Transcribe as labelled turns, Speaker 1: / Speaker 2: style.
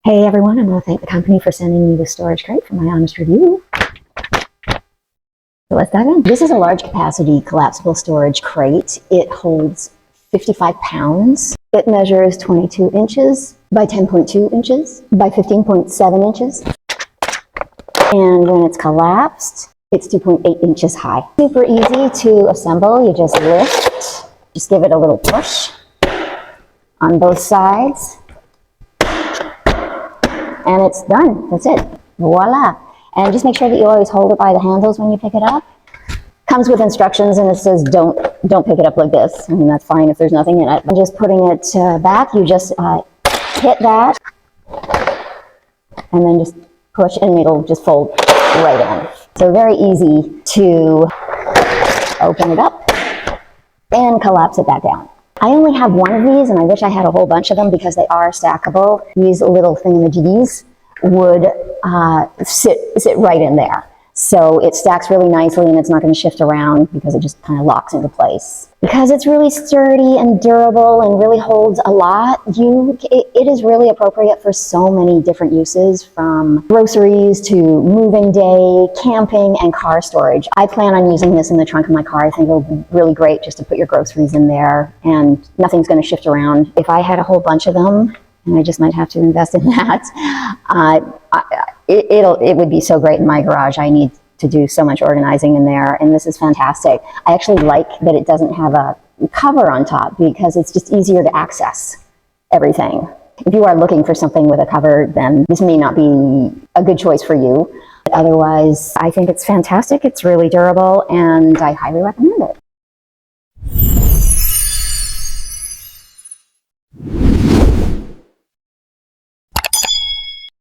Speaker 1: Hey everyone, I want to thank the company for sending me this storage crate for my honest review. So let's dive in. This is a large capacity collapsible storage crate. It holds 55 pounds. It measures 22 inches by 10.2 inches by 15.7 inches. And when it's collapsed, it's 2.8 inches high. Super easy to assemble. You just lift, just give it a little push on both sides. And it's done. That's it. Voila. And just make sure that you always hold it by the handles when you pick it up. Comes with instructions, and it says don't pick it up like this. I mean, that's fine if there's nothing in it. And just putting it back, you just hit that, and then just push, and it'll just fold right in. So very easy to open it up and collapse it back down. I only have one of these, and I wish I had a whole bunch of them because they are stackable. These little thingamajiggies would sit right in there. So it stacks really nicely, and it's not going to shift around because it just kind of locks into place. Because it's really sturdy and durable and really holds a lot, it is really appropriate for so many different uses, from groceries to moving day, camping, and car storage. I plan on using this in the trunk of my car. I think it'll be really great just to put your groceries in there, and nothing's going to shift around. If I had a whole bunch of them, and I just might have to invest in that, it would be so great in my garage. I need to do so much organizing in there, and this is fantastic. I actually like that it doesn't have a cover on top because it's just easier to access everything. If you are looking for something with a cover, then this may not be a good choice for you. But otherwise, I think it's fantastic. It's really durable, and I highly recommend it.